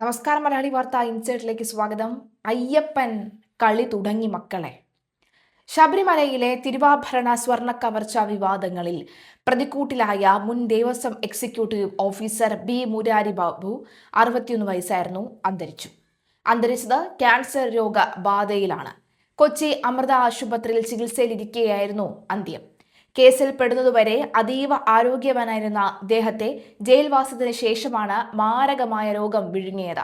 നമസ്കാരം. മലയാളി വാർത്ത ഇൻസൈറ്റിലേക്ക് സ്വാഗതം. അയ്യപ്പൻ കളി തുടങ്ങി മക്കളെ. ശബരിമലയിലെ തിരുവാഭരണ സ്വർണ്ണ കവർച്ച വിവാദങ്ങളിൽ പ്രതിക്കൂട്ടിലായ മുൻ Devaswom executive officer B Murari Babu 61 വയസ്സായിരുന്നു അന്തരിച്ചത് ക്യാൻസർ രോഗബാധയിലാണ്. കൊച്ചി അമൃത ആശുപത്രിയിൽ ചികിത്സയിലിരിക്കെയായിരുന്നു അന്ത്യം. കേസിൽ പെടുന്നതുവരെ അതീവ ആരോഗ്യവാനായിരുന്ന അദ്ദേഹത്തെ ജയിൽവാസത്തിന് ശേഷമാണ് മാരകമായ രോഗം വിഴുങ്ങിയത്.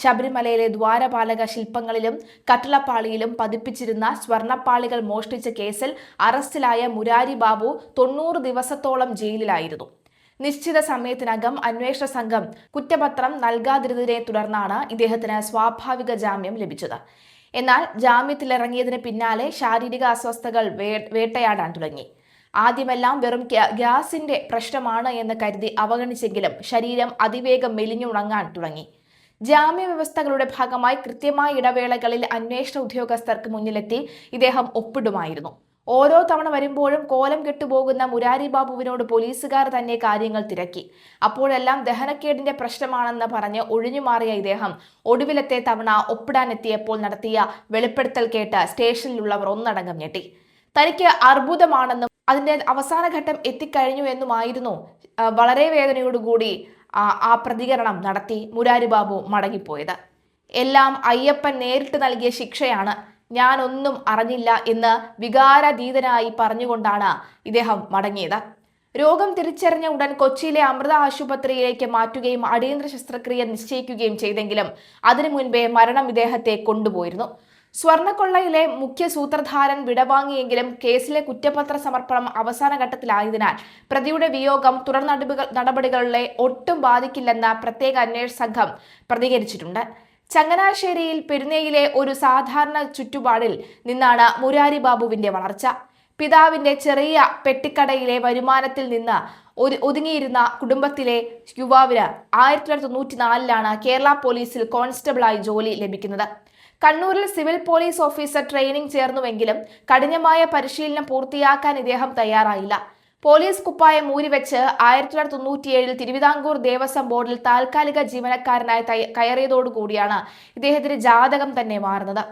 ശബരിമലയിലെ ദ്വാരപാലക ശില്പങ്ങളിലും കട്ടളപ്പാളിയിലും പതിപ്പിച്ചിരുന്ന സ്വർണ്ണപ്പാളികൾ മോഷ്ടിച്ച കേസിൽ അറസ്റ്റിലായ മുരാരി ബാബു 90 ദിവസത്തോളം ജയിലിലായിരുന്നു. നിശ്ചിത സമയത്തിനകം അന്വേഷണ സംഘം കുറ്റപത്രം നൽകാതിരുന്നതിനെ തുടർന്നാണ് ഇദ്ദേഹത്തിന് സ്വാഭാവിക ജാമ്യം ലഭിച്ചത്. എന്നാൽ ജാമ്യത്തിലിറങ്ങിയതിന് പിന്നാലെ ശാരീരിക അസ്വസ്ഥതകൾ വേട്ടയാടാൻ തുടങ്ങി. ആദ്യമെല്ലാം വെറും ഗ്യാസിന്റെ പ്രശ്നമാണ് എന്ന് കരുതി അവഗണിച്ചെങ്കിലും ശരീരം അതിവേഗം മെലിഞ്ഞുണങ്ങാൻ തുടങ്ങി. ജാമ്യ വ്യവസ്ഥകളുടെ ഭാഗമായി കൃത്യമായ ഇടവേളകളിൽ അന്വേഷണ ഉദ്യോഗസ്ഥർക്ക് മുന്നിലെത്തി ഇദ്ദേഹം ഒപ്പിടുമായിരുന്നു. ഓരോ തവണ വരുമ്പോഴും കോലം കെട്ടുപോകുന്ന മുരാരി ബാബുവിനോട് പോലീസുകാർ തന്നെ കാര്യങ്ങൾ തിരക്കി. അപ്പോഴെല്ലാം ദഹനക്കേടിന്റെ പ്രശ്നമാണെന്ന് പറഞ്ഞ് ഒഴിഞ്ഞുമാറിയ ഇദ്ദേഹം ഒടുവിലത്തെ തവണ ഒപ്പിടാനെത്തിയപ്പോൾ നടത്തിയ വെളിപ്പെടുത്തൽ കേട്ട് സ്റ്റേഷനിലുള്ളവർ ഒന്നടങ്കം ഞെട്ടി. തനിക്ക് അർബുദമാണെന്നും അതിന്റെ അവസാന ഘട്ടം എത്തിക്കഴിഞ്ഞു എന്നുമായിരുന്നു വളരെ വേദനയോടുകൂടി ആ പ്രതികരണം നടത്തി മുരാരി ബാബു മടങ്ങിപ്പോയത്. എല്ലാം അയ്യപ്പൻ നേരിട്ട് നൽകിയ ശിക്ഷയാണ്, ഞാനൊന്നും അറിഞ്ഞില്ല എന്ന് വികാരാതീതനായി പറഞ്ഞുകൊണ്ടാണ് ഇദ്ദേഹം മടങ്ങിയത്. രോഗം തിരിച്ചറിഞ്ഞ ഉടൻ കൊച്ചിയിലെ അമൃത ആശുപത്രിയിലേക്ക് മാറ്റുകയും അടിയന്തര ശസ്ത്രക്രിയ നിശ്ചയിക്കുകയും ചെയ്തെങ്കിലും അതിനു മുൻപേ മരണം ഇദ്ദേഹത്തെ കൊണ്ടുപോയിരുന്നു. സ്വർണ്ണക്കൊള്ളയിലെ മുഖ്യ സൂത്രധാരൻ വിടവാങ്ങിയെങ്കിലും കേസിലെ കുറ്റപത്ര സമർപ്പണം അവസാന ഘട്ടത്തിലായതിനാൽ പ്രതിയുടെ വിയോഗം തുടർ നടപടികളെ ഒട്ടും ബാധിക്കില്ലെന്ന് പ്രത്യേക അന്വേഷണ സംഘം പ്രതികരിച്ചിട്ടുണ്ട്. ചങ്ങനാശ്ശേരിയിൽ പെരുന്നയിലെ ഒരു സാധാരണ ചുറ്റുപാടിൽ നിന്നാണ് മുരാരി ബാബുവിന്റെ വളർച്ച. പിതാവിന്റെ ചെറിയ പെട്ടിക്കടയിലെ വരുമാനത്തിൽ നിന്ന് ഒതുങ്ങിയിരുന്ന കുടുംബത്തിലെ യുവാവിന് 1994 കേരള പോലീസിൽ കോൺസ്റ്റബിളായി ജോലി ലഭിക്കുന്നത്. കണ്ണൂരിൽ സിവിൽ പോലീസ് ഓഫീസർ ട്രെയിനിംഗ് ചേർന്നുവെങ്കിലും കഠിനമായ പരിശീലനം പൂർത്തിയാക്കാൻ ഇദ്ദേഹം തയ്യാറായില്ല. പോലീസ് കുപ്പായം ഊരിവെച്ച് 1997 തിരുവിതാംകൂർ ദേവസ്വം ബോർഡിൽ താൽക്കാലിക ജീവനക്കാരനായി കയറിയതോടുകൂടിയാണ് ഇദ്ദേഹത്തിന്റെ ജാതകം തന്നെ മാറുന്നത്.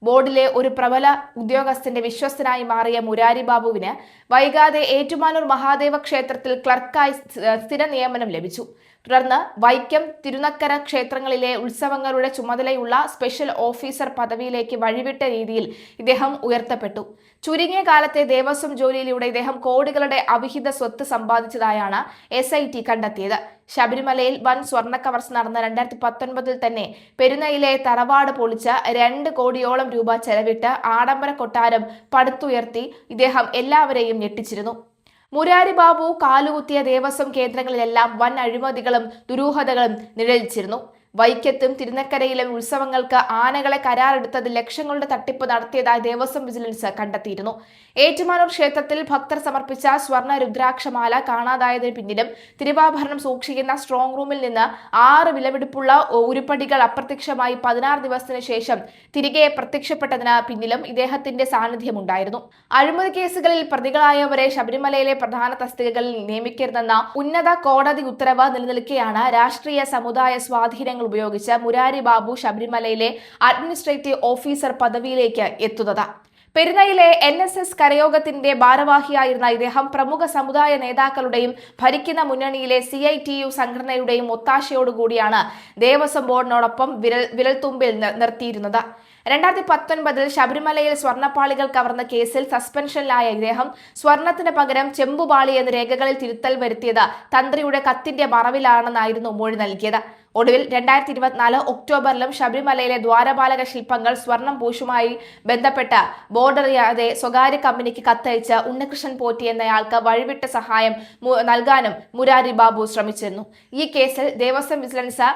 ബോർഡിലെ ഒരു പ്രബല ഉദ്യോഗസ്ഥന്റെ വിശ്വസ്തനായി മാറിയ മുരാരി ബാബുവിന് വൈകാതെ ഏറ്റുമാനൂർ മഹാദേവ ക്ഷേത്രത്തിൽ ക്ലർക്കായി സ്ഥിര നിയമനം ലഭിച്ചു. തുടർന്ന് വൈക്കം, തിരുനക്കര ക്ഷേത്രങ്ങളിലെ ഉത്സവങ്ങളുടെ ചുമതലയുള്ള സ്പെഷ്യൽ ഓഫീസർ പദവിയിലേക്ക് വഴിവിട്ട രീതിയിൽ ഇദ്ദേഹം ഉയർത്തപ്പെട്ടു. ചുരുങ്ങിയ കാലത്തെ ദേവസ്വം ജോലിയിലൂടെ ഇദ്ദേഹം കോടികളുടെ അവിഹിത സ്വത്ത് സമ്പാദിച്ചതായാണ് SIT കണ്ടെത്തിയത്. ശബരിമലയിൽ വൻ സ്വർണ്ണ കവർച്ച നടന്ന 2019 തന്നെ പെരുന്നയിലെ തറവാട് പൊളിച്ച് 2 കോടിയോളം രൂപ ചെലവിട്ട് ആഡംബര കൊട്ടാരം പടുത്തുയർത്തി ഇദ്ദേഹം എല്ലാവരെയും ഞെട്ടിച്ചിരുന്നു. മുരാരി ബാബു കാലുകുത്തിയ ദേവസ്വം കേന്ദ്രങ്ങളിലെല്ലാം വൻ അഴിമതികളും ദുരൂഹതകളും നിഴലിച്ചിരുന്നു. വൈക്കത്തും തിരുനക്കരയിലും ഉത്സവങ്ങൾക്ക് ആനകളെ കരാറെടുത്തത് ലക്ഷങ്ങളുടെ തട്ടിപ്പ് നടത്തിയതായി ദേവസ്വം വിജിലൻസ് കണ്ടെത്തിയിരുന്നു. ഏറ്റുമാനൂർ ക്ഷേത്രത്തിൽ ഭക്തർ സമർപ്പിച്ച സ്വർണ്ണ രുദ്രാക്ഷമാല കാണാതായതിനു പിന്നിലും തിരുവാഭരണം സൂക്ഷിക്കുന്ന സ്ട്രോങ് റൂമിൽ നിന്ന് 6 വിലപിടിപ്പുള്ള ഉരുപ്പടികൾ അപ്രത്യക്ഷമായി 16 ദിവസത്തിന് ശേഷം തിരികെ പ്രത്യക്ഷപ്പെട്ടതിന് പിന്നിലും ഇദ്ദേഹത്തിന്റെ സാന്നിധ്യമുണ്ടായിരുന്നു. അഴിമതി കേസുകളിൽ പ്രതികളായവരെ ശബരിമലയിലെ പ്രധാന തസ്തികകളിൽ നിയമിക്കരുതെന്ന ഉന്നത കോടതി ഉത്തരവ് നിലനിൽക്കെയാണ് രാഷ്ട്രീയ സമുദായ സ്വാധീനങ്ങൾ ഉപയോഗിച്ച് മുരാരി ബാബു ശബരിമലയിലെ അഡ്മിനിസ്ട്രേറ്റീവ് ഓഫീസർ പദവിയിലേക്ക് എത്തുന്നത്. പെരുന്നയിലെ NSS കരയോഗത്തിന്റെ ഭാരവാഹിയായിരുന്ന ഇദ്ദേഹം പ്രമുഖ സമുദായ നേതാക്കളുടെയും ഭരിക്കുന്ന മുന്നണിയിലെ CITU സംഘടനയുടെയും ഒത്താശയോടുകൂടിയാണ് ദേവസ്വം ബോർഡിനോടൊപ്പം വിരൽത്തുമ്പിൽ നിർത്തിയിരുന്നത്. 2019 ശബരിമലയിൽ സ്വർണ്ണപ്പാളികൾ കവർന്ന കേസിൽ സസ്പെൻഷനിലായ ഇദ്ദേഹം സ്വർണത്തിന് പകരം ചെമ്പുപാളി എന്ന രേഖകളിൽ തിരുത്തൽ വരുത്തിയത് തന്ത്രിയുടെ കത്തിന്റെ മറവിലാണെന്നായിരുന്നു മൊഴി നൽകിയത്. ഒടുവിൽ 2024 ഒക്ടോബറിലും ശബരിമലയിലെ ദ്വാരപാലക ശില്പങ്ങൾ സ്വർണം പൂശുമായി ബന്ധപ്പെട്ട് ബോർഡറിയാതെ സ്വകാര്യ കമ്പനിക്ക് കത്തയച്ച് ഉണ്ണികൃഷ്ണൻ പോറ്റി എന്നയാൾക്ക് വഴിവിട്ട സഹായം നൽകാനും മുരാരി ബാബു ശ്രമിച്ചിരുന്നു. ഈ കേസിൽ ദേവസ്വം വിജിലൻസ്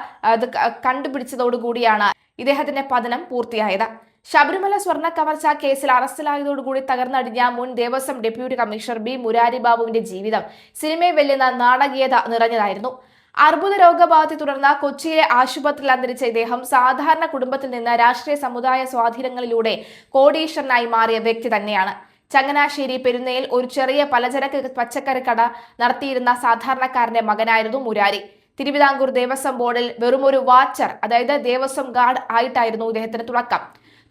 കണ്ടുപിടിച്ചതോടുകൂടിയാണ് ഇദ്ദേഹത്തിന്റെ പതനം പൂർത്തിയായത്. ശബരിമല സ്വർണ്ണ കവർച്ച കേസിൽ അറസ്റ്റിലായതോടുകൂടി തകർന്നടിഞ്ഞ മുൻ Devaswom deputy commissioner B Murari ബാബുവിന്റെ ജീവിതം സിനിമയെ വെല്ലുന്ന നാടകീയത നിറഞ്ഞതായിരുന്നു. അർബുദ രോഗബാധയെ തുടർന്ന് കൊച്ചിയിലെ ആശുപത്രിയിൽ അന്തരിച്ച ഇദ്ദേഹം സാധാരണ കുടുംബത്തിൽ നിന്ന് രാഷ്ട്രീയ സമുദായ സ്വാധീനങ്ങളിലൂടെ കോടീശ്വരനായി മാറിയ വ്യക്തി തന്നെയാണ്. ചങ്ങനാശ്ശേരി പെരുന്നയിൽ ഒരു ചെറിയ പലചരക്ക് പച്ചക്കറി കട നടത്തിയിരുന്ന സാധാരണക്കാരന്റെ മകനായിരുന്നു മുരാരി. തിരുവിതാംകൂർ ദേവസ്വം ബോർഡിൽ വെറുമൊരു വാച്ചർ, അതായത് ദേവസ്വം ഗാർഡ് ആയിട്ടായിരുന്നു ഇദ്ദേഹത്തിന് തുടക്കം.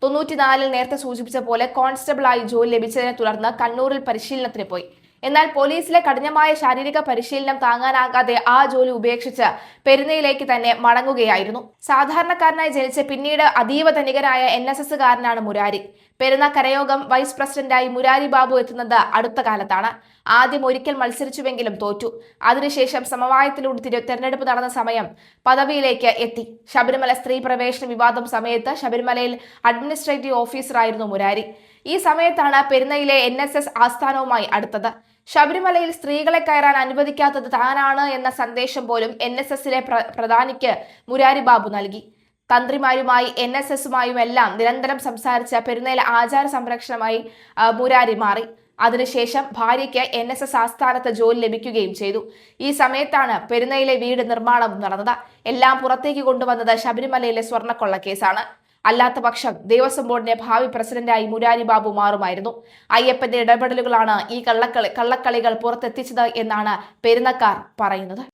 94 നേരത്തെ സൂചിപ്പിച്ച പോലെ കോൺസ്റ്റബിളായി ജോലി ലഭിച്ചതിനെ തുടർന്ന് കണ്ണൂരിൽ പരിശീലനത്തിന് പോയി. എന്നാൽ പോലീസിലെ കഠിനമായ ശാരീരിക പരിശീലനം താങ്ങാനാകാതെ ആ ജോലി ഉപേക്ഷിച്ച് പെരുന്നയിലേക്ക് തന്നെ മടങ്ങുകയായിരുന്നു. സാധാരണക്കാരനായി ജനിച്ച് പിന്നീട് അതീവ ധനികനായ NSSകാരനാണ് മുരാരി. പെരുന്ന കരയോഗം വൈസ് പ്രസിഡന്റായി മുരാരി ബാബു എത്തുന്നത് അടുത്ത കാലത്താണ്. ആദ്യം ഒരിക്കൽ മത്സരിച്ചുവെങ്കിലും തോറ്റു. അതിനുശേഷം സമവായത്തിലൂടെ തെരഞ്ഞെടുപ്പ് നടന്ന സമയം പദവിയിലേക്ക് എത്തി. ശബരിമല സ്ത്രീ പ്രവേശന വിവാദം സമയത്ത് ശബരിമലയിൽ അഡ്മിനിസ്ട്രേറ്റീവ് ഓഫീസറായിരുന്നു മുരാരി. ഈ സമയത്താണ് പെരുന്നയിലെ NSS ആസ്ഥാനവുമായി അടുത്തത്. ശബരിമലയിൽ സ്ത്രീകളെ കയറാൻ അനുവദിക്കാത്തത് താനാണ് എന്ന സന്ദേശം പോലും NSSലെ പ്രധാനിക്ക് മുരാരി ബാബു നൽകി. തന്ത്രിമാരുമായി NSSുമായും എല്ലാം നിരന്തരം സംസാരിച്ച പെരുന്നയിൽ ആചാര സംരക്ഷണമായി മുരാരി മാറി. അതിനുശേഷം ഭാര്യയ്ക്ക് NSS ആസ്ഥാനത്ത് ജോലി ലഭിക്കുകയും ചെയ്തു. ഈ സമയത്താണ് പെരുന്നയിലെ വീട് നിർമ്മാണവും നടന്നത്. എല്ലാം പുറത്തേക്ക് കൊണ്ടുവന്നത് ശബരിമലയിലെ സ്വർണ്ണക്കൊള്ള കേസാണ്. അല്ലാത്ത പക്ഷം ദേവസ്വം ബോർഡിന്റെ ഭാവി പ്രസിഡന്റായി മുരാരി ബാബു മാറുമായിരുന്നു. അയ്യപ്പന്റെ ഇടപെടലുകളാണ് ഈ കള്ളക്കളികൾ പുറത്തെത്തിച്ചത് എന്നാണ് പെരുന്നക്കാർ പറയുന്നത്.